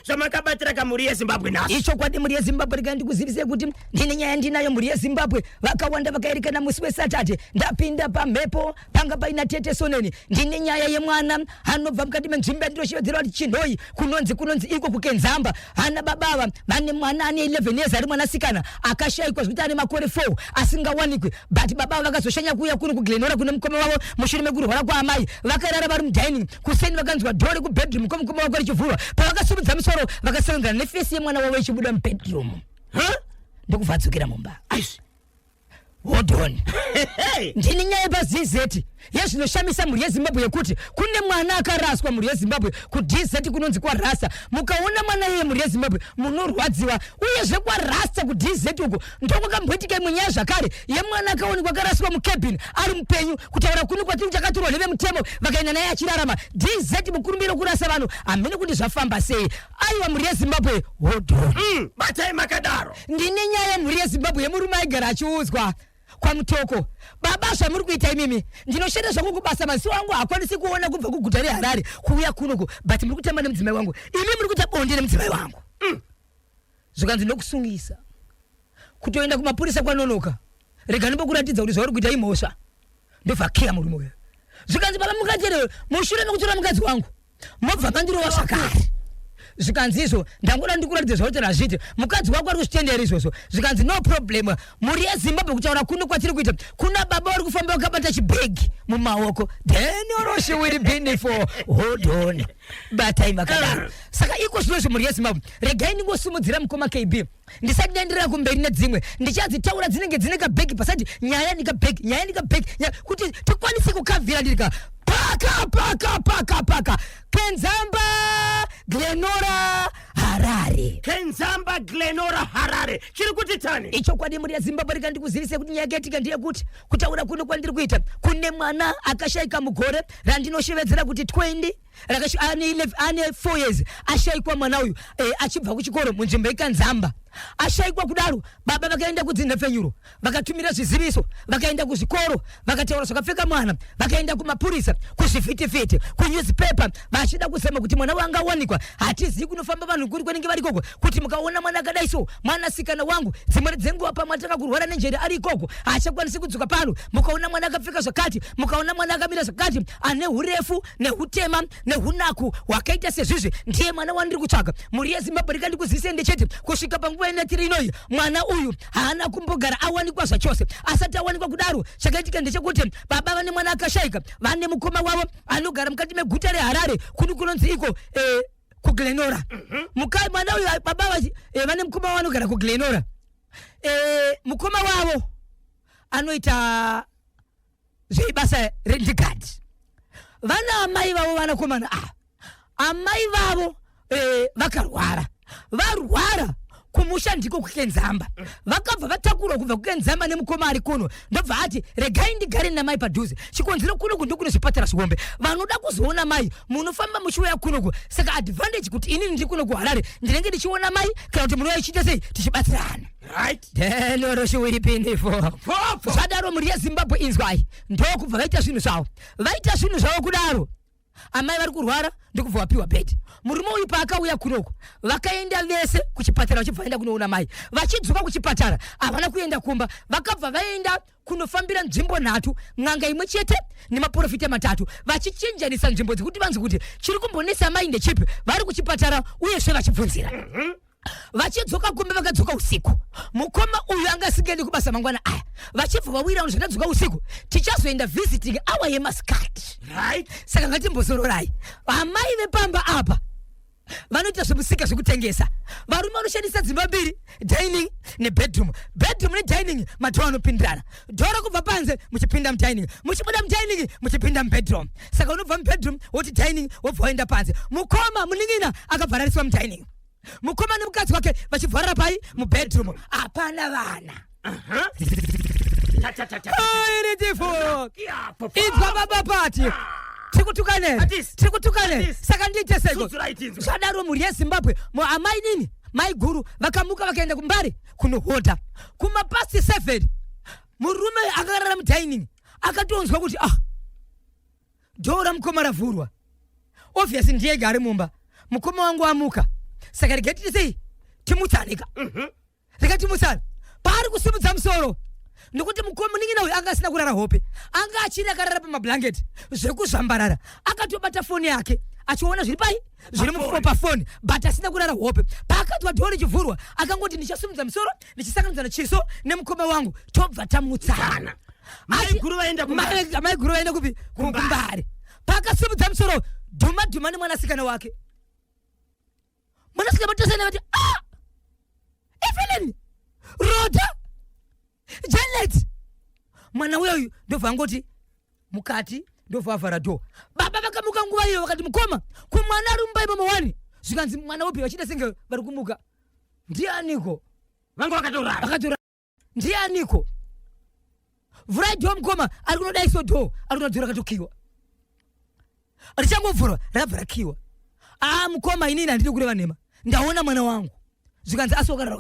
Zvamakabatira kamuri yeZimbabwe naso. Icho kwadi muri yeZimbabwe rikandi kuzivise kuti ndine nyaya ndinayo muri yeZimbabwe vakawanda vakaerekana musi weSaturday ndapinda pamhepo panga paina Tete Soneni ndine nyaya yemwana anobva mukati menzvimbo ndinoshevedzera kuti Chinhoyi kunonzi iko kuKenzamba hana babava vane mwana ane 11 years ari mwanasikana akashayikwa zvekuti ane makore 4 asingawanikwe but babava vakazoshanya kuuya kuno kuGlenora kune mukoma wavo mushure mekurwara kwaamai vakarara vari mudining kuseni vakanzwa dhore kubedroom kwamukoma wako richivhurwa pavakasumudza misoro vakasangana nefesi yemwana wavo ichibuda mubedroom ndokuvadzokera mumba. Hold on. Ndini nyaya paZZ yezvinoshamisa muri yeZimbabwe yekuti kune mwana akaraswa muri yeZimbabwe kuDZ kunonzi kwa Rasta mukaona mwana iye muri yeZimbabwe munorwadziwa uyezve kwa Rasta kuDZ uko ndokwakambwitika munyaya zvakare yemwana akaonekwa akaraswa mukabin ari mupenyu kutaura kune kwatiri chakaturwa nevemutemo vakaenda naye achirarama DZ mukurumbiro kurasa vanhu amene kuti zvafamba sei aiwa muri yeZimbabwe. Hold on. Batai makadaro. Ndine nyaya muri yeZimbabwe yemurume aigara achiudzwa kwa Mutoko baba zvamuri kuita imimi ndinoshanda zvangu kubasa masi wangu hakwanisi kuona kubva kuguta reHarare kuuya kunoku but muri kutamba nemudzimai wangu imi muri kuita bonde nemudzimai wangu zvikanzi ndokusungisa kutoenda kumapurisa kwanonoka rega ndimbokuratidza kuti zvauri kuita imhosva ndobva murume uyo zvikanzi baba mukaterewe mushure mekutora mukadzi wangu mobva mandirowa zvakare zvikanzi izvo ndangoda ndikuratidza zvauri razviti mukadzi wako ari kuzvitendera izvozvo zvikanzi no problem muri yeZimbabwe kutaura kuno kwatiri kuita kuna baba vari kufamba vakabata chibhegi mumaoko then oroshi will be for hold on batai makadaro saka iko zvinozvo muri yeZimbabwe regai ndingosimudzira mukoma KB ndisati ndaenderera kumberi nedzimwe ndichadzitaura dzinenge dzine kabhegi pasati nyaya ndikabhegi kuti tikwanise kukavhira ndirika paka Kenzamba Glenora Harare. Kenzamba Glenora Harare. Chiri kuti tani? Icho kwadi muri yeZimbabwe rikandi kuzivise kuti nyaya yaketika ndiye kuti kutaura kuno kwandiri kuita kune mwana akashayika mugore randinoshevedzera kuti 20 ane 4 years ashayikwa mwana uyu achibva kuchikoro munzvimbo yeKenzamba ashayikwa kudaro baba vakaenda kudzinhefenyuro vakatumira zviziviso vakaenda kuzvikoro vakataura zvakapfeka mwana vakaenda kumapurisa kuzvivhitivhiti kunewspaper vachida kusema kuti mwana wanga wanikwa hatizivi kunofamba vanhu kuri kwenenge vari ikoko kuti mukaona mwana akadai so mwana sikana wangu dzimwe dzenguva pamwe ataka kurwara nenjere ari ikoko haachakwanisi kudzoka pano mukaona mwana akapfeka zvakati mukaona mwana akamira zvakati ane urefu nehutema nehunaku hwakaita sezvizvi ndiye mwana wandiri kutsvaga muri yeZimbabwe rikandi kuzivise ndecheti kusvika panguva inatiri inoyi mwana uyu haana kumbogara awanikwa zvachose asati awanikwa kudaro chakaitika ndechekuti baba vane mwana akashayika vane mukoma wavo anogara mukati meguta reHarare kuni kunonzi iko kuGlenora mwana uyu baba vane mukoma wavo anogara kuGlenora mukoma wavo anoita zveibasa rendigadi vana amai vavo vanakomana amai vavo vakarwara varwara kumusha ndiko kuKenzamba vakabva vatakura kubva kuKenzamba nemukoma ari kuno ndobva ati regai ndigare namai padhuze chikonzero kuno ndokune zvipatara zvihombe vanoda kuzoona mai munofamba muchiuya kunoku saka advantage kuti ini ndiri kuno kuHarare ndinenge ndichiona mai kana kuti munouya ichiita sei tichibatsirana right then oroshi will be for zvadaro muri yeZimbabwe inzwai ndokubva vaita zvinhu zvavo kudaro amai vari kurwara ndokubva vapiwa bhedhi murume uyu paakauya kunoko vakaenda vese kuchipatara vachibva vaenda kunoona mai vachidzoka kuchipatara havana kuenda kumba vakabva vaenda kunofambira nzvimbo 3 n'anga imwe chete nemaprofita 3 vachichinjanisa nzvimbo dzekuti vanzi kuti chiri kumbonesa mai ndechipi vari kuchipatara uyezve vachibvunzira vachidzoka kumba vakadzoka usiku mukoma uyu angasingendi kubasa mangwana aya vachibva vawira zvakadzoka usiku tichazoenda visiting hour yemasikati right saka ngatimbozororai amai vepamba apa vanoita zvemusika zvekutengesa varume vanoshandisa dzimba 2 dining nebedroom nedining madhoo anopindirana dhoo kubva panze muchipinda mudining muchibuda mudining muchipinda mubedroom saka unobva mubedroom woti dining wobva waenda panze mukoma muning'ina akabvarariswa mudining mukoma nemukadzi wake vachivharira pai mubedroom hapana vana idzwa baba pati tikutukane saka ndiite seko zvadaro muri yeZimbabwe amai nini mai guru vakamuka vakaenda kumbari kunohodha kumapasti 7 murume akarara mudining akatonzwa kuti dhoo ramukoma ravhurwa obviously ndiye gari mumba mukoma wangu amuka saka regeti sei timutsanika regati mutsana pari kusimudza musoro nokuti mukoma ningina uyu anga asina kurara hope anga achiri akarara pamablanketi zvekuzvambarara akatobata foni yake achiona zviri pai zviri pafoni but asina kurara hope paakatwa dhoo richivhurwa akangoti ndichasumudza musoro ndichisanganidzana chiso nemukoma wangu tobva tamutsana mai guru vaenda kupi kumbari paakasumudza musoro dhuma nemwanasikana wake mwanasikana vatosana vati Evelyn Rhoda Janet mwana uyu ndobva angoti mukati ndobva avhara dhoo baba vakamuka nguva iyo vakati mukoma kumwana ari mumba imomo wani zvikanzi mwana upi vachida senge vari kumuka ndianiko vangu vakatorara ndianiko vhurai dhoo mukoma ari kunodaiso dhoo ari kunodhoo rakatokiwa richangovhurwa rabva rakiwa mukoma inini handidi kureva nhema ndaona mwana wangu zvikanzi asokarara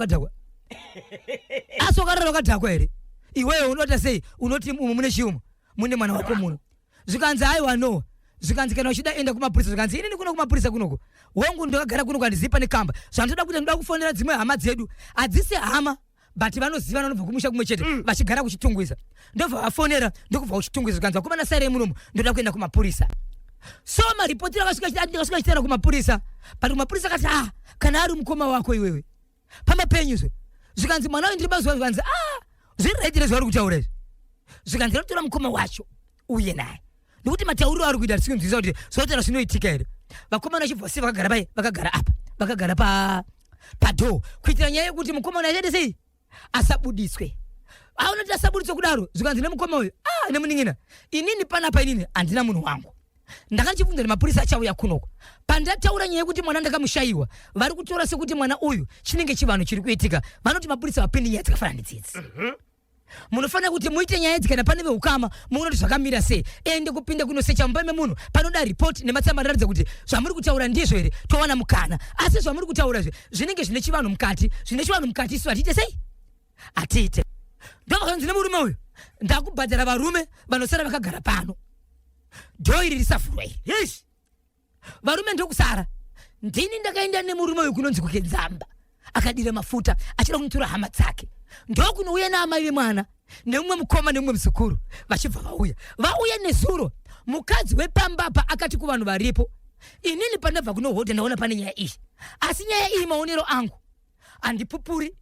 wakadhakwa here iwewe unota sei unoti umu mune chiumu mune mwana wako muno zvikanzi aiwa no zvikanzi kana uchida enda kumapurisa zvikanzi inini kuno kumapurisa kunoko hongu ndakagara kunoko handizipa nekamba zvandoda kuti ndoda kufonera dzimwe hama dzedu hadzisi hama but vanoziva vanobva kumusha kumwe chete vachigara kuchitungwiza ndobva vafonera ndokubva kuchitungwiza zvikanzi vakomana sairei munomo ndoda kuenda kumapurisa so maripoti akasvika achitaura kumapurisa but kumapurisa akati kana ari mukoma wako iwewe pamapenyuzve zvikanzi mwana uyu ndiri mazuva zvikanzi zviri raitire zvauri kutaura izvi zvikanzi rinotora mukoma wacho uye naye nokuti matauriro ari kuita tisingunzwisa kuti zvotaura zvinoitika here vakomana vachibva sei vakagara apa vakagara padhoo kuitira nyaya yekuti mukomana achaite sei asabudiswe aunoti asabudiswe kudaro zvikanzi nemukoma uyu nemuning'ina inini panapa inini handina munhu wangu ndakachibvunza nemapurisa achauya kunoko pandataura nyaya yekuti mwana ndakamushayiwa vari kutora sekuti mwana uyu chinenge chivanhu chiri kuitika vanoti mapurisa vapindi nyaya dzakafanana nedzidzi munofanira kuti muite nyaya idzi kana pane veukama muonoti zvakamira sei ende kupinda kunosecha mumba memunhu panoda ripoti nematsamba anoratidza kuti zvamuri kutaura ndizvo here towana mukana asi zvamuri kutaura zvinenge zvine chivanhu mukati isu hatiite sei hatiite ndovakati ndine murume uyu ndakubhadhara varume vanosara vakagara pano dhoo iri risavhurwa iri yes varume ndokusara ndini ndakaenda nemurume uyu kunonzi kukenzamba akadira mafuta achida kunitora hama dzake ndokunouya naamai vemwana neumwe mukoma neumwe muzukuru vachibva vauya nezuro mukadzi wepambapa akati kuvanhu varipo inini pandabva kunohodha ndaona pane nyaya iyi asi nyaya iyi maonero angu handipupuri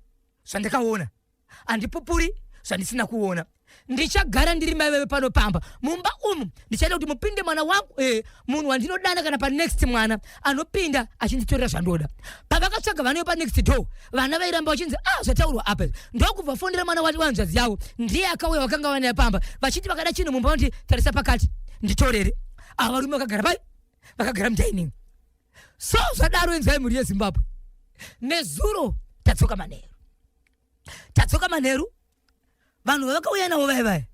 zvandakaona handipupuri zvandisina kuona ndichagara ndiri mai veve panopamba mumba umu ndichaita kuti mupinde mwana wangu munhu wandinodana kana panext mwana anopinda achinditorera zvandoda pavakatsvaga vanoyo panext door vana vairamba vachinzi zvataurwa apa ndokubva fondera mwana wanzvadzi yavo ndiye akauya vakanga vanaye pamba vachiti vakada chinhu mumba vanoti tarisa pakati nditorere ava varume vakagara pai vakagara mudining so zvadaro enzai mhuri yezimbabwe nezuro tatsoka manheru vanhu vavakauya navo vaivaya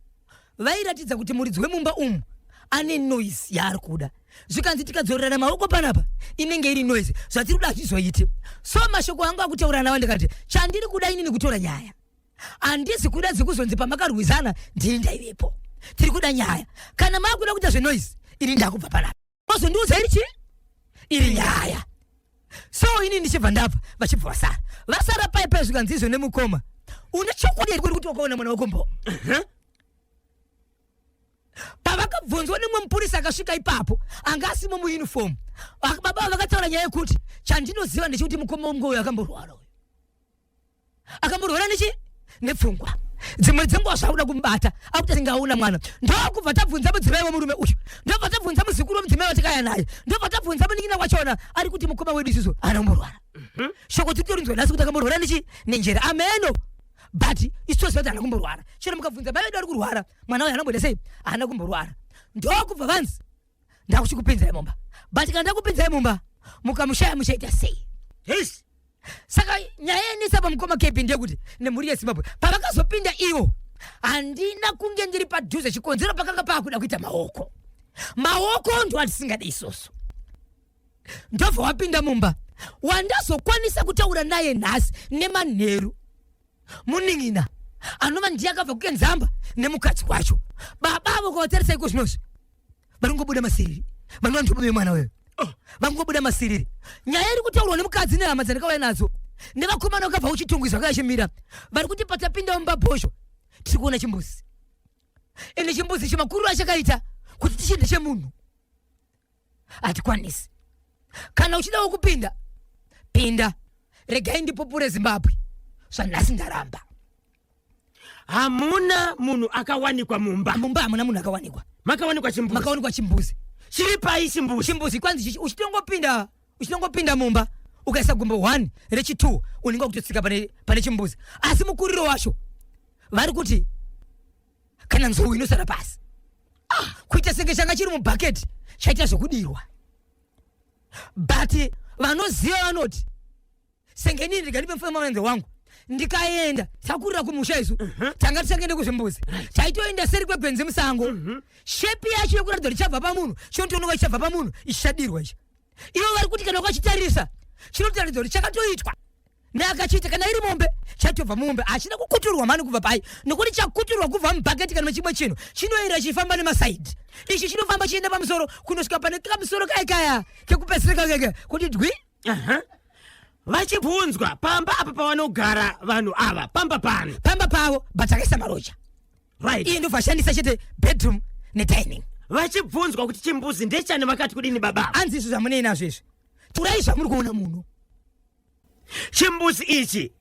vairatidza kuti muridzi wemumba umu ane noise yaari kuda zvikanzi tikadzorerana maoko panapa inenge iri noise zvatiri kuda hazvizoiti so mashoko angu akutaura navo ndikati chandiri kuda inini kutora nyaya handisi kuda dzekuzonzi pamakarwizana ndiri ndaivepo tiri kuda nyaya kana maakuda kuita zvenoise ini ndakubva panapa ozondiudza iri nyaya so ini ndichibva ndabva vachibva vasara paipai zvikanzi izvo nemukoma une chokwadi here kuti wakaona mwana wakombo pavakabvunzwa nemwe mupurisa akasvika ipapo anga asimo muuniform baba vakataura nyaya yekuti chandinoziva ndechekuti mukoma wangu uyu akamborwara nepfungwa dzimwe dzenguva zvauda kumubata akuti atingaona mwana ndokubva tabvunza mudzimai wemurume uyu ndobva tabvunza muzukuru wemudzimai watakaya naye ndobva tabvunza munin'ina wachona ari kuti mukoma wedu isusu anomborwara shoko titorinzwa nhasi kuti akamborwara nenjera ameno but isitoziva kuti haana kumborwara chero mukabvunza bai vedu ari kurwara mwana uyu anomboita sei haana kumborwara ndokubva vanzi ndakuchikupinzai mumba but kana ndakupinzai mumba mukamushaya muchaita sei yes saka nyaya yenisa pamukoma kepi ndeyekuti nemhuri yezimbabwe pavakazopinda ivo handina kunge ndiri padhuze chikonzero pakanga paakuda kuita maoko ndo handisingade isoso ndobva wapinda mumba wandazokwanisa kutaura naye nhasi nemanheru munin'ina anova ndiye akabva kukenzamba nemukadzi wacho babavo kwavatarisa iko zvinozvi vari kungobuda masiriri vanova ndobo vemwana wewe vangobuda masiriri nyaya iri kutaurwa nemukadzi nehama dzandakauya nadzo nevakomana vakabva uchitungwizwa vakachimira vari kuti patapinda mumbabhosho tiri kuona chimbuzi ende chimbuzi ichi makuru achakaita kuti tichinde chemunhu hatikwanisi kana uchidawo kupinda pinda regai ndipupure Zimbabwe zvanhasi ndaramba hamuna munhu akawanikwa mumba hamuna munhu akawanikwa makawanikwa chimbuzi chiri pai chimbuzi kwanzi uchitongopinda mumba ukaisa gumbo 1 rechi2 unenge kutotsika pane chimbuzi asi mukuriro wacho vari kuti kana nzou inosara pasi kuita senge changa chiri mubhaketi chaita zvokudirwa but vanoziva vanoti senge nini ndikadipe mufamamanenze wangu ndikaenda takurira kumusha isu tanga tisangaende kuzvimbuzi taitoenda seri kwegwenzi musango shepi yacho yekuratidza kuti chabva pamunhu chinotooneka chichabva pamunhu ichichadirwa ichi ivo vari kuti kana ukachitarisa chinotaridza kuti chakatoitwa neakachiita kana iri mombe chatobva mumombe hachina kukuturwa mani kubva pai nokuti chakuturwa kubva mubhaketi kana mechimwe chinhu chinoira chifamba nemasaidhi ichi chinofamba chienda pamusoro kunosvika pane kamusoro kaikaya kekupesirika keke kuti dwi vachibvunzwa pamba apa pavanogara vanhu ava pamba pavo but akaisa marocha right iye ndobva ashandisa chete bedroom nedining vachibvunzwa kuti chimbuzi ndechani vakati kudini baba hanzi izvo zvamunei nazvo izvi turai zvamuri kuona munhu chimbuzi ichi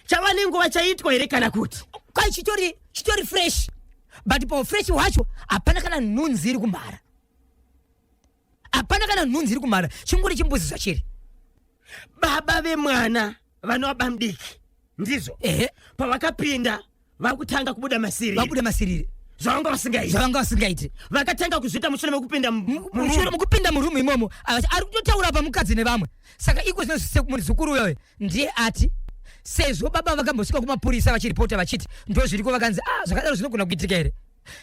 chava nenguva chaitwa here kana kuti kwai chitori fresh but paufreshi hwacho hapana kana nhunzi iri kumhara chinguri chimbuzi zvachiri baba vemwana vanovaba mudiki ndizvo pavakapinda vakutanga kubuda masiriri zvavanga vasingaiti vakatanga kuzvita mushure mekupinda murumu imomo ari kutotaura pamukadzi nevamwe saka iko zvinozukuru uyoyo ndiye ati sezvo baba vakambosvika kumapurisa vachiripota vachiti ndo zviriko vakanzi zvakadaro zvinogona kuitika here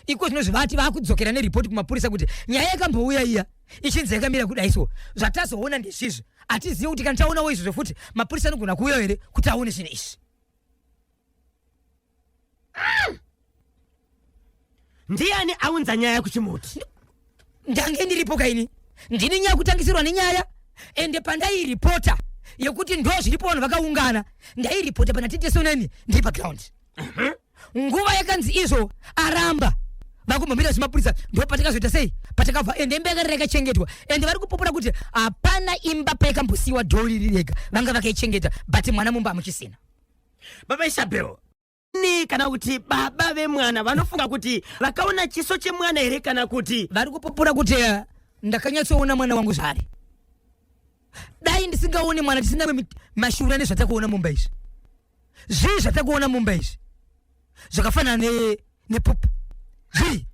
iko zvinozvi vati vakudzokera neripoti kumapurisa kuti nyaya yakambouya iya ichinzi yakamira kudai so zvatazoona ndezvizvi hatizivi kuti kana taonawo izvozvo futi mapurisa anogona kuuya here kuti aone zvinhu izvi ndiani aunza nyaya kuchimuti ndange ndiripo kaini ndine nyaya kutangisirwa nenyaya ende pandairipota yekuti ndo zviripo vanhu vakaungana ndairipota pana titesonani ndiri paground nguva yakanzi izvo aramba vakumbomira zvimapurisa ndo patakazoita sei patakabva ende imba yakari yakachengetwa ende vari kupopora kuti hapana imba paikambosiyiwa dhori riri rega vanga vakaichengeta but mwana mumba hamuchisina baba Isabel ni kana kuti baba vemwana vanofunga kuti vakaona chiso chemwana here kana kuti vari kupopora kuti ndakanyatsoona mwana wangu zvare dai ndisingaone mwana tisina mashura nezvatakuona mumba izvi zvii zvatakuona mumba izvi zvakafanana nepupu zvii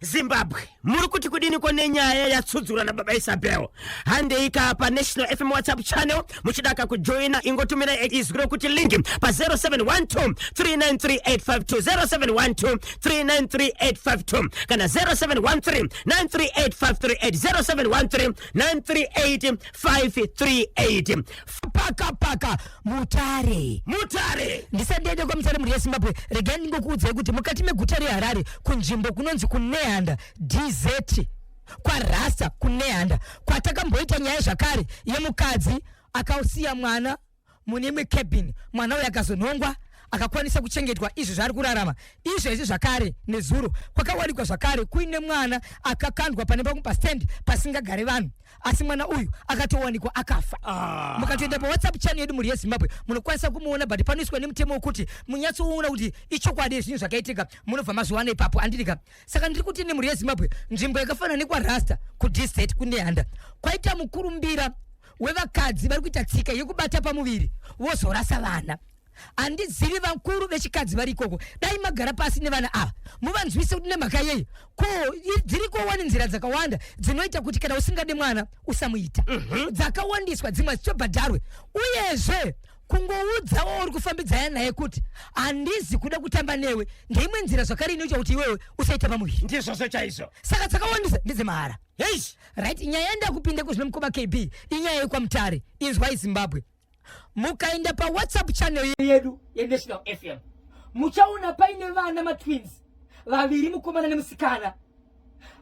Zimbabwe muri kuti kudini kone nyaya yatsudzura na baba Isabel handeika pa National FM WhatsApp channel muchidaka kujoina ingotumira izwiro kuti link pa 0712393852 0712393852 kana 0713938538 0713938538 paka mutare ndisandiende kwa mutare muri yeZimbabwe regai ndingokuudzai kuti mukati meguta reHarare kunzvimbo kunonzi kuNehanda DZ kwa Rasta kuNehanda kwatakamboita nyaya zvakare yemukadzi akausiya mwana mune cabin mwana uyu akazonongwa akakwanisa kuchengetwa izvo zvari kurarama izvezvi zvakare nezuro kwakawanikwa zvakare kuine mwana akakandwa pane pamwe pastand pasingagare vanhu asi mwana uyu akatowanikwa akafa mukatoenda paWhatsApp channel yedu muri yeZimbabwe munokwanisa kumuona but panoiswa nemutemo wekuti munyatsoona kuti ichokwadi zvinhu zvakaitika munobva mazviwana ipapo andirika saka ndiri kuti nemuri yeZimbabwe nzvimbo yakafanana nekwa Rasta kudistrict kuNehanda kwaita mukurumbira wevakadzi vari kuita tsika yekubata pamuviri vozorasa vana handizivi vakuru vechikadzi vari ikoko dai magara pasi nevana ava muvanzwise kuti nemhaka yeyi ko dziriko wani nzira dzakawanda dzinoita kuti kana usingade mwana usamuita dzakawandiswa dzimwe dzichobhadharwe uyezve kungoudzawo uri kufambidzana naye kuti handizi kuda kutamba newe ndeimwe nzira zvakare inoita kuti iwewe usaita pamuviri ndizvozvo chaizvo saka dzakawandisa ndedzemahara right nyaya yandakupinde kuzvinomukoma KB inyaya yekwamutare inzwai Zimbabwe mukaenda pa WhatsApp channel yedu yeNational FM muchaona paine vana matwins vaviri mukomana nemusikana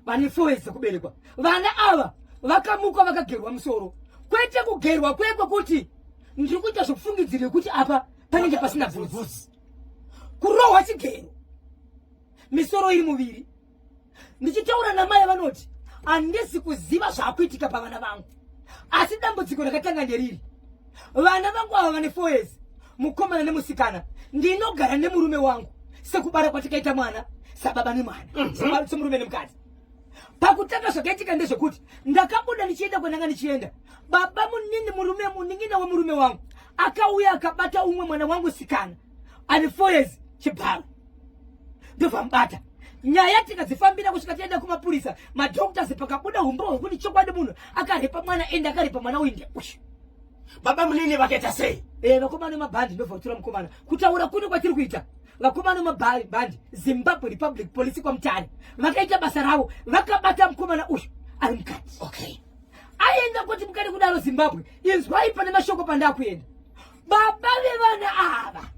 vane 4 years kuberekwa vana ava vakamuka vakagerwa musoro kwete kugerwa kwekwe kuti ndiri kuita zvokufungidzire kuti apa panenge pasina bvudzi kurohwa chigero misoro iri muviri. Ndichitaura namai vanoti handisi kuziva zvaakuitika pavana vangu, asi dambudziko rakatanga nderiri. Vana vangu ava vane 4 years, mukomana nemusikana. Ndinogara nemurume wangu sekubara kwatikaita mwana sababa nemwana semurume nemukadzi. Pakutanga zvakaitika ndezvekuti ndakabuda ndichienda kwananga ndichienda, baba munini murume muningina wemurume wangu akauya akabata umwe mwana wangu sikana ane 4 years chibharo ndovambata. Nyaya tikadzifambira kusvika tienda kumapurisa, madhoktasi pakabuda umbo hwekuti chokwadi munhu akarepa mwana ende akarepa mwana uinde ushi. Baba munini vakaita sei? Vakomana mabhandi ndobva kutora mukomana kutaura kune kwatiri kuita. Vakomana mabhandi Zimbabwe Republic Police kwa Mutare vakaita basa ravo, vakabata mukomana uyu ari mukati. Okay. Aenda kuti mukati kudaro Zimbabwe, inzwai pane mashoko pandakuenda. Baba vevana ava,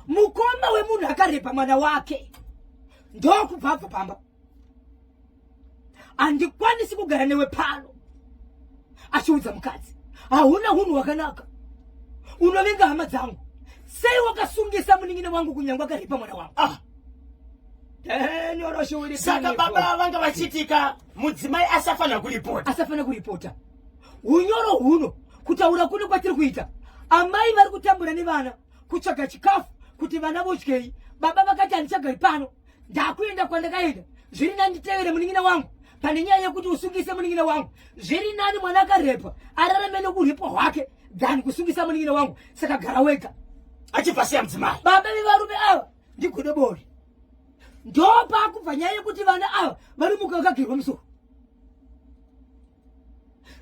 mukoma wemunhu akarepa mwana wake ndokubva pamba. Handikwanisi kugara newe pano, achiudza mukadzi. Hauna hunhu hwakanaka, unovenga hama dzangu. Sei wakasungisa muningine wangu kunyangwa akarepa mwana wangu? Saka baba vanga vachitika mudzimai asafana kuripota. Unyoro huno kutaura kune kwatiri kuita. Amai vari kutambura nevana kutsvaga chikafu kuti vana vodyei. Baba vakati handichagari pano, ndakuenda kwandakaenda. Zviri nani nditevere muningina wangu pane nyaya yekuti usungise muningina wangu. Zviri nani mwana akarepa ararame nokuripwa hwake than kusungisa muningina wangu. Saka gara wega achipasiya mudzimai. Baba vevarume ava ndigude bori. Ndopa kubva nyaya yekuti vana ava vari muka vakagerwa musoro.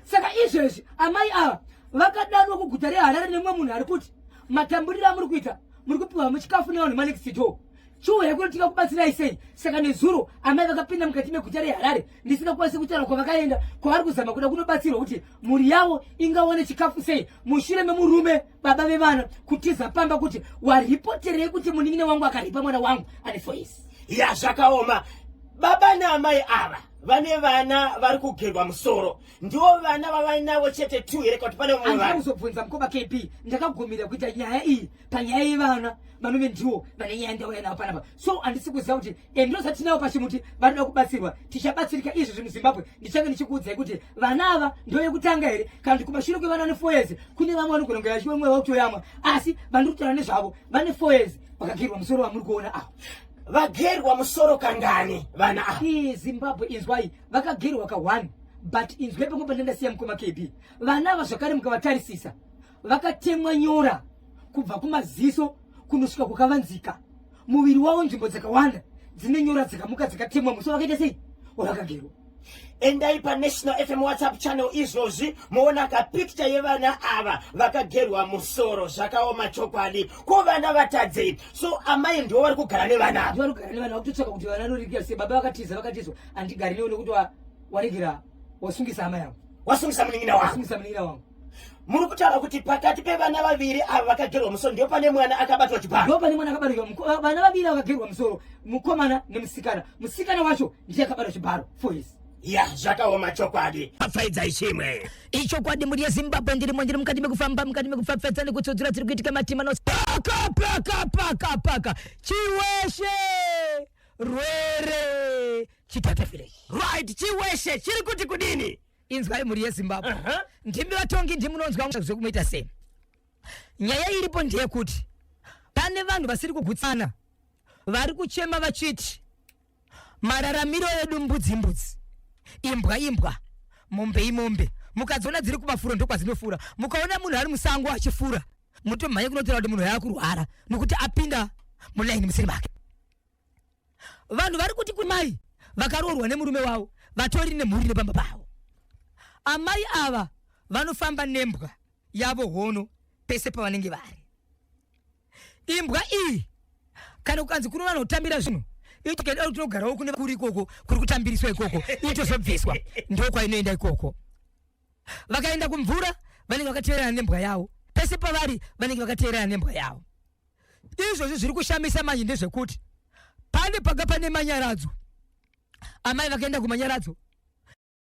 Saka izvezvi amai ava vakadanwa kuguta reHarare nemwe munhu ari kuti matamburiro amuri kuita muri kupiwa muchikafu nevanhu manext door. Chiuya kuti tikakubatsirai sei? Saka nezuro amai vakapinda mukati meguta reHarare ndisingakwanisi kutaura kwavakaenda kwavari kuzama kuda kunobatsirwa kuti mhuri yavo ingawane chikafu sei mushure memurume baba vevana kutiza pamba kuti waripoterei kuti muningine wangu akaripa mwana wangu ane 4 years. Ya zvakaoma. Baba naamai ava vane vana vari kugerwa musoro, ndivo vana vavainavo chete 2 here kuti pane mumwe vanhu. Andakuzobvunza mukoma KP, ndakagumira kuita nyaya iyi panyaya yevana vanove ndivo vane nyaya ndauya navo panapa. So handisi kuziva kuti ndozvatinavo pachimuti vanoda kubatsirwa. Tichabatsirika izvozvi muZimbabwe. Ndichange ndichikuudzai kuti vana ava ndovekutanga here kana kuti kumashure kwevana ane 4 years kune vamwe vanogona yachiwe mwe vakutoyamwa, asi vandiri kutaura nezvavo vane 4 years vakagerwa musoro vamuri kuona avo. Vagerwa musoro kangani vana ava? Zimbabwe inzwai vakagerwa ka1, but inzwe pamwe pandandasiya mukoma KP. Vana ava zvakare mukavatarisisa vakatemwa nyora kubva kumaziso kunosvika kukavanzika. Muviri wavo nzvimbo dzakawanda dzine nyora dzikamuka dzikatemwa musoro. Vakaita sei? Vakagerwa. Endai paNational FM WhatsApp channel izvozvi muona kapicture yevana ava vakagerwa musoro. Zvakaoma chokwadi. Ko vana vatadzei. So amai ndivo vari kugara nevana ava. Vari kugara nevana kutotsvaka kuti vana norikira sei. Baba vakatizwa handigari newe nekuti waregera wasungisa amai yangu. Wasungisa muningina wangu. Wasungisa muningina wangu. Muri kutaura kuti pakati pevana vaviri ava vakagerwa musoro ndio pane mwana akabatwa chibharo. Ndio pane mwana akabatwa. Vana vaviri vakagerwa musoro, mukomana nemusikana. Musikana wacho ndiye akabatwa chibharo 4 years. Ya zvakaoma chokwadi. Pafaidzai chimwe ichokwadi muri yeZimbabwe ndirimo ndiri mukati mekufamba mukati mekufafedza nekutsodzera tiri kuitika matima paka chiweshe rwere chitatafire. Right, chiweshe chiri kuti kudini? Inzwai muri yeZimbabwe. Ndimi vatongi ndimunonzwa zvekumuita sei. Nyaya iripo ndeyekuti pane vanhu vasiri kugutsana vari kuchema vachiti mararamiro edu mbudzi imbwa mombe. Mukadziona dziri kumafuro ndokwazinofura. Mukaona munhu ari musango achifura mutomhanye kunotera kuti munhu yakurwara nokuti apinda mulaini musiri make. Vanhu vari kuti kumai vakaroorwa nemurume wavo vatori nemhuri nepamba pavo. Amai ava vanofamba nembwa yavo hono pese pavanenge vari. Imbwa iyi kana kukanzi kuno vanotambira zvinhu ichikenda tinogarawo kune kuri ikoko kuri kutambiriswa ikoko itozobviswa ndiko kwainoenda ikoko. Vakaenda kumvura vanenge vakateerana nembwa yavo, pese pavari vanenge vakateerana nembwa yavo. Izvozvi zviri kushamisa manje ndezvekuti pane paga pane manyaradzo. Amai vakaenda kumanyaradzo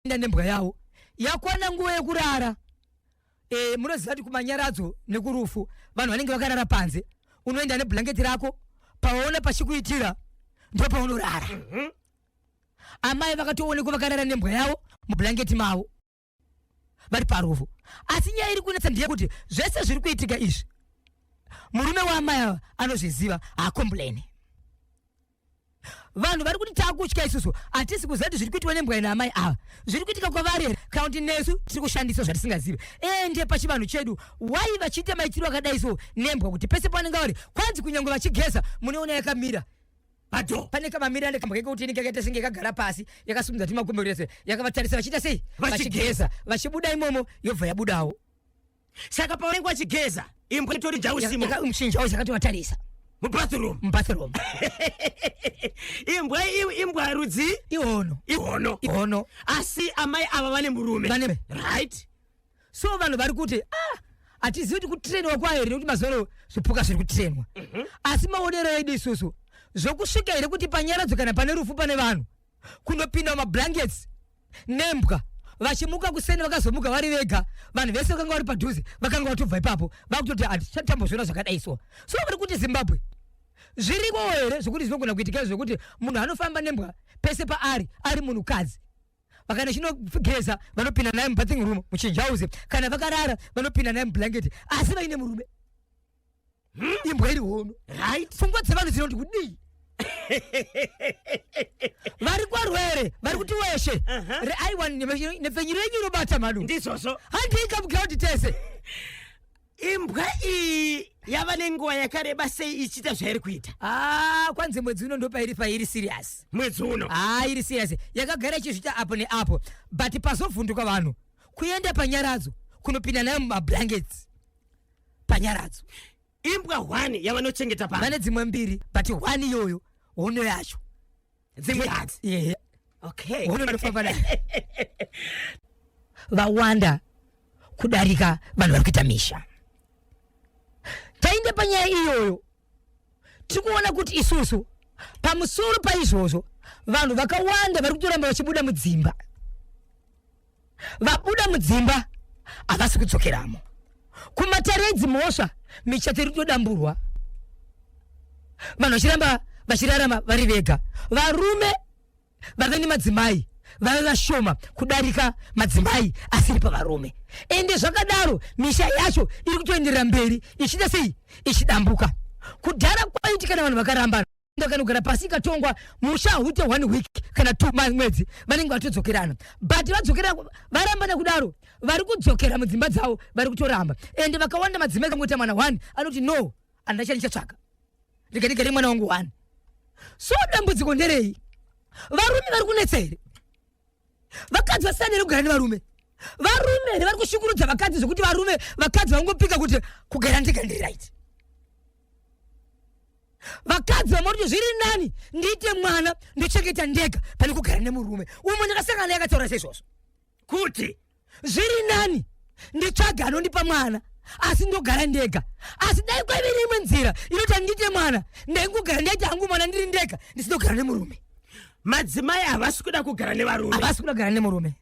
enda nembwa yavo yakwana nguva yekurara. Munoziva kuti kumanyaradzo nekurufu vanhu vanenge vakarara panze, unoenda neblanketi rako, paona pachikuitira ndo paunorara. Amai vakatoonekwa vakarara nembwa yavo mublanketi mavo vari parufu. Asi nyaya iri kunetsa ndeyekuti zvese zviri kuitika izvi murume waamai ava anozviziva, haakombleni. Vanhu vari kuti taakutya isusu, hatisi kuziva kuti zviri kuitwa nembwa ina amai ava zviri kuitika kwavari here kana kuti nesu tiri kushandisa zvatisingazivi. Ende pachivanhu chedu wai vachiita maitiro akadai so nembwa kuti pese pavanenge vari kwanzi kunyange vachigeza munoona yakamira pato pane kamamira nekambwa kekuti inenge yakaita senge yakagara pasi yakasimudza timakumbo rese yakavatarisa vachiita sei vachigeza, vachibuda imomo yobva yabudawo. Saka paunenge vachigeza imbwa itori jausimo mushinja wavo chakatovatarisa mubathroom. Imbwa rudzi ihono. Asi amai ava vane murume. Right? So vanhu vari kuti hatizivi kuti kutrenwa kwayo here kuti mazoro zvipuka zviri kutrenwa. Asi maonero edu isusu zvokusvika here kuti panyaradzo kana pane rufu pane vanhu kunopinda mablankets nembwa vachimuka kuseni vakazomuka vari vega, vanhu vese vakanga vari padhuze vakanga vatobva ipapo vakutoti hatichatambozviona zvakadai so. So vari kuti Zimbabwe zviriko here zvokuti zvinogona kuitika zvokuti munhu anofamba nembwa pese paari ari munhukadzi, vakana chinogeza vanopinda naye mubathing room muchinjauzi, kana vakarara vanopinda naye mublanketi, asi vaine murume. Imbwa iri hono. Right? Pfungwa dzevanhu dzinoti kudii. Vari kwarwere vari kuti weshe aiwa nepfenyuro yenyu inobata manu ndizvozvo handikamugaudi tese. Imbwa iyi yava nenguva yakareba sei ichiita zvairi kuita? Kwanzi mwedzi uno ndo pairi serious. Mwedzi uno iri serious, yakagara ichizvita apo neapo, but pazovhunduka vanhu kuenda panyaradzo kunopinda nayo mumablankets panyaradzo. Imbwa 1 yavanochengeta pano vane dzimwe 2 but 1 iyoyo hono yacho dzimwe hadzi. Okay. Hono ndofamba nayo vawanda kudarika vanhu vari kuita misha. Tainde panyaya iyoyo tiri kuona kuti isusu pamusoro paizvozvo vanhu vakawanda vari kutoramba vachibuda mudzimba. Vabuda mudzimba havasi kudzokeramo. Kumatare edzimhosva michato iri kutodamburwa, vanhu vachiramba vachirarama vari vega. Varume vave nemadzimai vave vashoma kudarika madzimai asiri pavarume, ende zvakadaro misha yacho iri kutoenderera mberi ichida sei ichidambuka. Kudhara kwaiti kana vanhu vakarambana kanogara pasi ikatongwa musha hauite 1 week kana 2 mwedzi vanenge vatodzokerana, but vadzokera varambana kudaro vari kudzokera mudzimba dzavo vari kutoramba. Ende vakawanda madzimai kangoita mwana 1 anoti no andachani chatsvaka ndikandigare mwana wangu 1. So dambudziko nderei? Varume vari kunetsa here? Vakadzi vasanere kugara nevarume? Varume here vari kushukurudza vakadzi zvokuti vakadzi vangopika kuti kugara ndega ndiri right? Vakadzi vamoti zviri nani ndiite mwana ndochengeta ndega pane kugara nemurume. Umwe ndakasangana naye akataura seizvozvo kuti zviri nani nditsvaga anondipa mwana asi ndogara ndega. Asi dai kwaiviri imwe nzira inoti ndiite mwana ndaingogara ndaiti hangu mwana ndiri ndega ndisinogara nemurume. Madzimai havasi kuda kugara nevarume, havasi kuda kugara nemurume.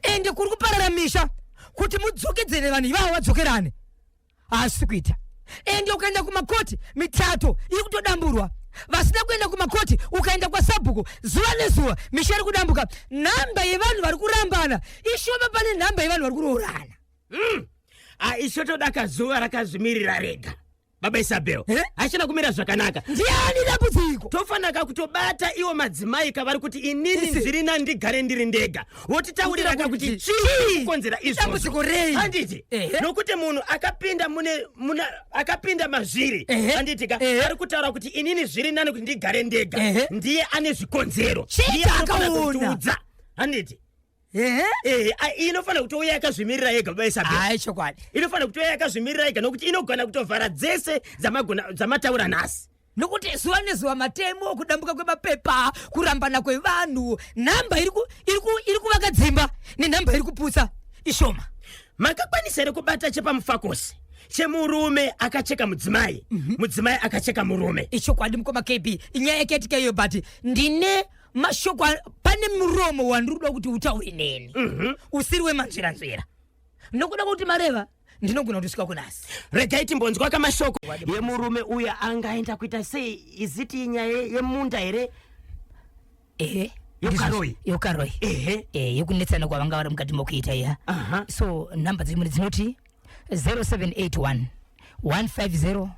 Ende kuri kuparara misha kuti mudzokedzere vanhu ivavo vadzokerane haasi kuita. Ende ukaenda kumakoti mitato iri kutodamburwa, vasina kuenda kumakoti ukaenda kwasabhuku zuva nezuva misha iri kudambuka. Nhamba yevanhu vari kurambana ishoma pane nhamba yevanhu vari kuroorana. Ishotoda kazuva rakazvimirira rega. Baba Isabel, hachina kumira zvakanaka. Ndiani dambudziko? Tofanaka kutobata iwo madzimai kavari kuti inini zviri nani ndigare ndiri ndega. Wotitaurira kuti chii kukonzera izvozvo. Dambudziko rei? Handiti nokuti munhu akapinda mazviri handiti ari kutaura kuti inini zviri nani kuti ndigare ndega ndiye ane zvikonzero. Ndiye akaona handiti inofanira kutouya yakazvimirira yega Baba Isabel. Chokwadi inofanira kutouya yakazvimirira yega nokuti inogona kutovhara dzese dzamataura nhasi. Nokuti zuva nezuva matemo, kudambuka kwemapepa, kurambana kwevanhu, nhamba iri kuvaka dzimba nenhamba iri kuputsa ishoma. Makakwanisa here kubata chepamufakosi chemurume akacheka mudzimai, mudzimai akacheka murume? Ichokwadi mukoma KB, inyaya yakaitike iyo but ndine mashoko pane muromo wanduruda kuti utaure neni usiriwe manzira nokuda kuti mareva ndinogona kuti usvika kunasi. Regai timbonzwa kamashoko yemurume uya angaenda kuita sei? Iziti nyaya yemunda here? yokaroi yekunetsana kwavanga vari mukati mokuita iya. So namba dzimwe dzinoti 0781 150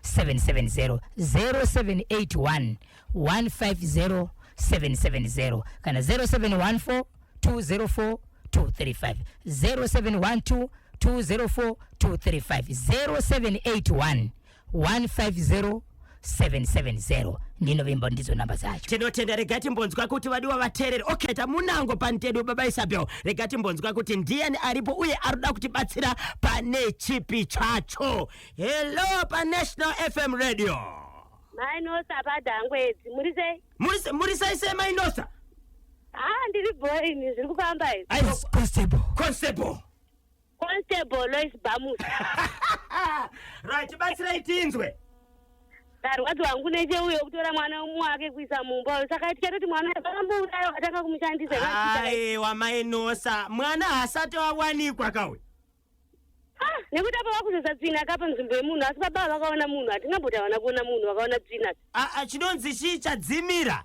770 0781 150 770 kana 0714 204 235 0712 204 235 0781 150 770 ndinovimba ndizo namba zacho. Tinotenda. Regati mbonzwa kuti vadiwa vateereri oketa munango pantedu baba Isabel. Regati mbonzwa kuti ndiani aripo uye arida kutibatsira pane chipi chacho. Hello pa National FM Radio. Mainosa padangwedzi muri sei Mainosa? Ndiri boyini zviri kufamba izvi. Constable Lois Bamus. Right, batsira itinzwe. Darwadzi wangu necheuyo kutora mwana wake kuisa mumba saka tikatoti mwana vakambouraya vakatanga kumushandisa. Aiwa Mainosa, mwana hasati wawanikwa kawe. Nekuti apa vakuzosa tsvina akapa nzvimbo yemunhu asi baba vakaona munhu hatingambotawana kuona munhu vakaona tsvina. Chinonzi chii chadzimira?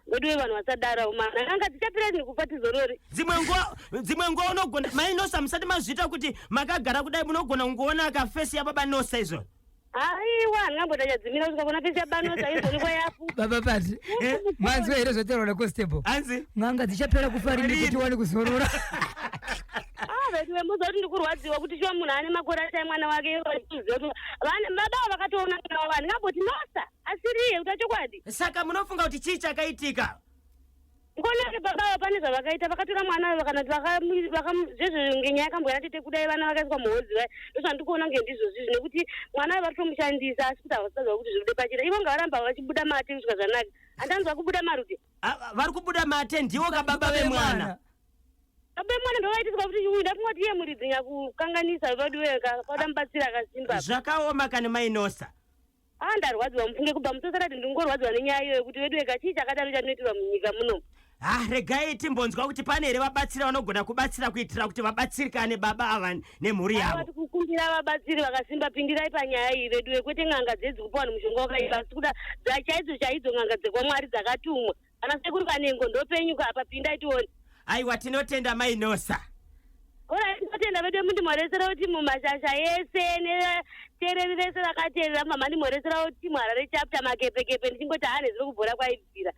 Weduwe vanhu vasadaro mana nanga dzichapira nekupa tizorori. Dzimwe nguva unogona Mainosa musati mazvita kuti makagara kudai munogona kungoona kafesi yababa Nosa izvo. Aiwa ngambota chadzimira kusvika kuna pesi yabanosa izvo niko yafu. Baba Pati manzwa here zvotaurwa naConstable hanzi n'anga dzichapera kufarira kuti wani kuzorora. Veduwe muzoti ndikurwadziwa kuti shiwa munhu ane makore asai mwana wake vachiziva kuti baba vakatoona mwana wavani ngamboti Nosa asiriye utachokwadi. Saka munofunga kuti chii chakaitika? Ngona baba pane zvavakaita vakatora mwana vakanati zvezvo ngenyaya yakambwera tete kudai vana vakaiswa muhodzi vai ndosvandikuona ngendizvozvi nekuti mwana vari kutomushandisa asi kuti havasadzwa kuti zvirude pachira ivo ngavaramba vachibuda mate kusvika zvanaka. Handanzwa kubuda marude vari kubuda mate ndiwo kababa vemwana. Baba vemwana ndovaitiswa kuti uida kungoti iye muridzi nyakukanganisa vaduweka vada mubatsira akasimba. Zvakaoma kane Mainosa. Ndarwadziwa mufunge kubva mutosarati ndingorwadziwa nenyaya iyoyo kuti weduweka chii chakadaro chanoitirwa munyika muno. Regai timbonzwa kuti pane here vabatsiri vanogona kubatsira kuitira kuti vabatsirikane baba ava nemhuri yavo. Vati kukumbira vabatsiri vakasimba pindirai panyaya iyi veduwe kwete n'anga dzedzi kupa vanhu mushonga wakaipa asi kuda chaidzo n'anga dzekwamwari dzakatumwa kana sekuri kanengo ndopenyuka apa pindai tione. Aiwa tinotenda Mainosa. Ora tinotenda vedu mundimoresera kuti mumashasha yese netereri rese rakateerera mama ndimoresera kuti mwara rechapta makepekepe ndichingoti zviri kubhora kwaibvira.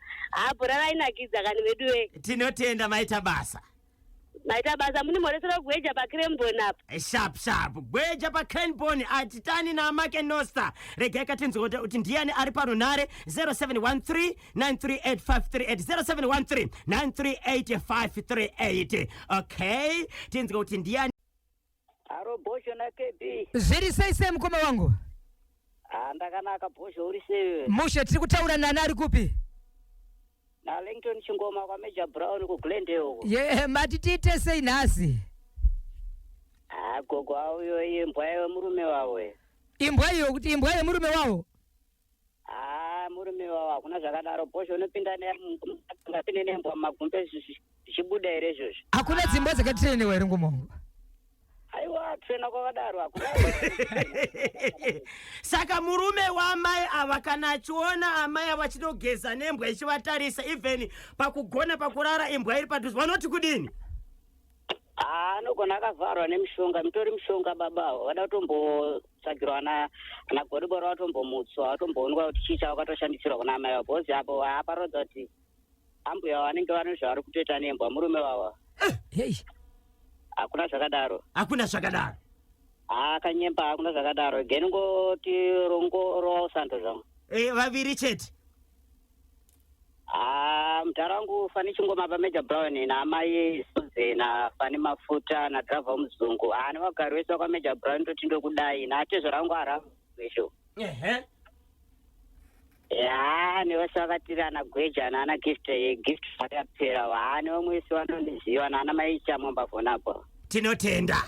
Bhora rainakidza kani veduwe. Tinotenda maita basa mundimoresera kugweja paCranbourne apa. Sharp gweja paCranbourne atitani namake Nosa. Regai katinzwa kuti ndiani ari parunare 0713 938 938 okay tinzwa kuti ndiani. Aro Bosho na KB. Zviri sei mukoma wangu? Ndakanaka Bosho uri sei? Musha tiri kutaura nani ari kupi? Na Langton Chingoma kwa Major Brown ku Glendale. Mati tiite sei nhasi? Gogo auyo imbwa yemurume wawe. Imbwa iyo kuti imbwa yemurume wawo? Murume wawo hakuna zvakadaro Bosho unopinda ngapinde nembwa magumbe zvichibuda here izvozvo. Hakuna dzimba dzakatirene here ngomongo? Aiwa trena kwakadaro hakuna. Saka murume wamai ava kana achiona amai ava achitogeza nembwa ichivatarisa even pakugona pakurara imbwa iri padhuze vanoti kudini? Anogona akavharwa nemushonga mutori mushonga babavo vada kutombotsvagirwa ana godobora vatombomutswa vatomboonekwa kuti chii chawakatoshandisirwa kuna amai vavo bhozi apo aparodza kuti ambuya vanenge vane zvavari kutoita nembwa murume wavo. Hakuna zvakadaro. Akanyemba hakuna zvakadaro. Geningoti rongo rosando zvangu. Vaviri chete. Mtarangu Fani Chingoma pa Major Brown na amai Suze na Fani Mafuta na driver muzungu. Ni wagari wese kwa Major Brown toti ndokudai na tezo rangu aramwesho. Ni wese wakatira na gweja na ana gift atapera. Ni wamwese wanoniziwa na ana maicha mwamba fonapo. Tinotenda.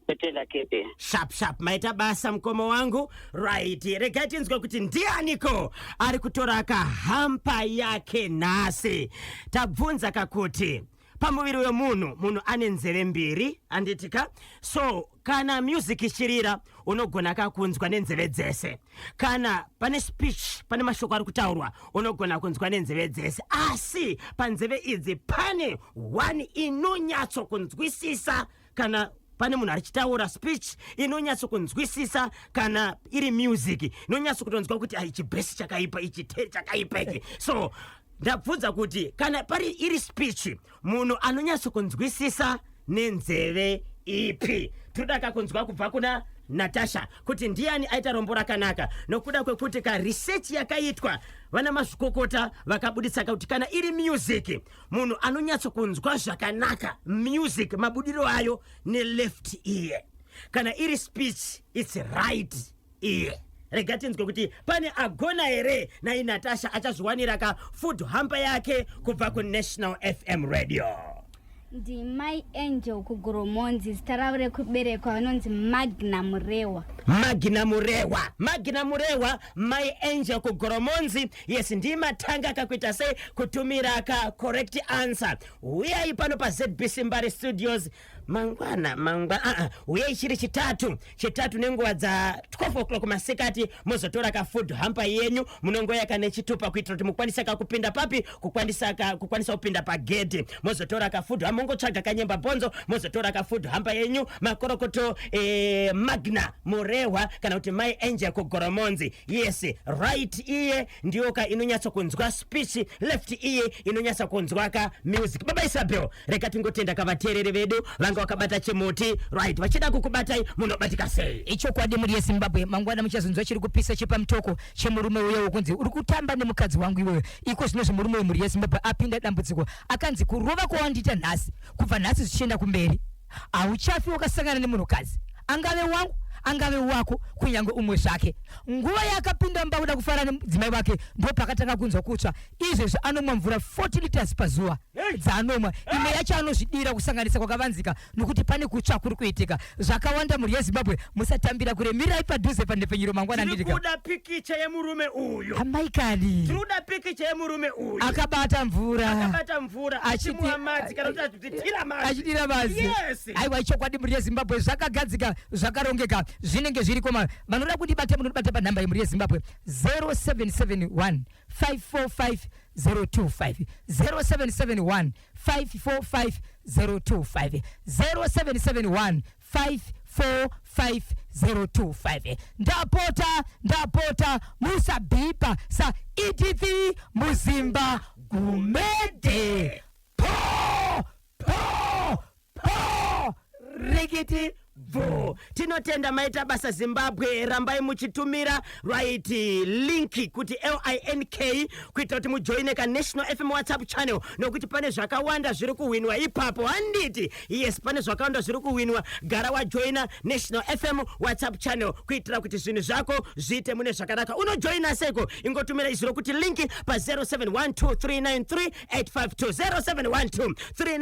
Petela kepe. Sharp maita basa mkomo wangu. Right, regai tinzwe kuti ndianiko ari kutora kahampa yake nasi. Tabvunza kakuti pamuviri wemunhu ane nzeve mbiri anditika. So kana music ichirira unogona kakunzwa nenzeve dzese, kana pane speech pane mashoko ari kutaurwa unogona kunzwa nenzeve dzese, asi panzeve idzi pane one inonyatso kunzwisisa. Kana pane munhu arichitaura speech inonyatso kunzwisisa, kana iri music inonyatso kutonzwa kuti ichi besi chakaipa ichi chakaipa ichi. So ndabvunza kuti kana pari iri speech munhu anonyatso kunzwisisa nenzeve ipi? Toda kakunzwa kubva kuna Natasha kuti ndiani aita rombo rakanaka, nokuda kwekuti ka research yakaitwa vana mazvikokota vakabudisa kuti kana iri music munhu anonyatso kunzwa zvakanaka music mabudiro ayo ne left ear, kana iri speech it's right ear. Rega tinzwe kuti pane agona here nai Natasha achazviwanira ka food hamper yake kubva ku National FM Radio. Ndi My Angel kugoromonzi, zita ravo rekuberekwa vanonzi Magna Murewa. My Angel kugoromonzi. Yes, ndi matanga akakuita sei kutumira ka correct answer. Uyai pano pa ZBC Mbare Studios mangwana uyai chiri chitatu nenguva dza 12 o'clock masikati mozotora ka food hamper yenyu munongoya kana chitupa kuitira kuti mukwanisa kupinda papi kukwanisa kupinda pa gate mozotora ka food hamper mongotsvaga kanyemba bonzo mozotora ka food hamper yenyu makorokoto Magna Murewa kana kuti My Angel kugoromonzi. Yes, right ear ndiyo ka inonyatso kunzwa speech, left ear inonyatso kunzwa ka music. Baba Isabel, reka tingotenda kavaterere vedu vanga wakabata chimuti. Right, vachida kukubatai munobatika sei. Icho kwadi muri yeZimbabwe mangwana muchazonzwa chiri kupisa chepamutoko chemurume uya wokunzi uri kutamba nemukadzi wangu iwewe. Iko zvinozvi murume muri yeZimbabwe apinda dambudziko akanzi kurova kwawandita nhasi kubva nhasi zvichienda kumberi hauchafi wakasangana nemunhukadzi angave wangu angave wako kunyange umwe zvake. Nguva yakapinda mbauda kufara nemudzimai wake ndo pakatanga kunzwa kutsva. Izvezvi anomwa mvura 40 liters pazuva dzaanomwa. Imwe yacho anozvidira kusanganisa kwakavanzika nokuti pane kutsva kuri kuitika. Zvakawanda muri yeZimbabwe musatambira kure, mirai padhuze pandepfenyuro mangwana ndirika. Tikuda pikicha yemurume uyu. Amaikani. Tikuda pikicha yemurume uyu. Akabata mvura achimwa madzi kana kuti achitira madzi. Achitira madzi. Yes. Aiwa ichokwadi muri yeZimbabwe zvakagadzika zvakarongeka zvinenge zviri koma vanoda kundibata munobata panhamba yemuri yeZimbabwe 0771 545 025 0771 545 025 0771 545 025. Ndapota musabhipa sa ETV muzimba gumede po regiti vo. Tinotenda maita basa Zimbabwe, rambai muchitumira right linki kuti LINK kuita kuti mujoine ka National FM WhatsApp channel nokuti pane zvakawanda zviri kuwinwa ipapo handiti. Yes, pane zvakawanda zviri kuwinwa. Gara wajoina National FM WhatsApp channel kuitira kuti zvinhu zvako zviite mune zvakanaka. Unojoina seko ingotumira iziro kuti linki pa 0712393852 071239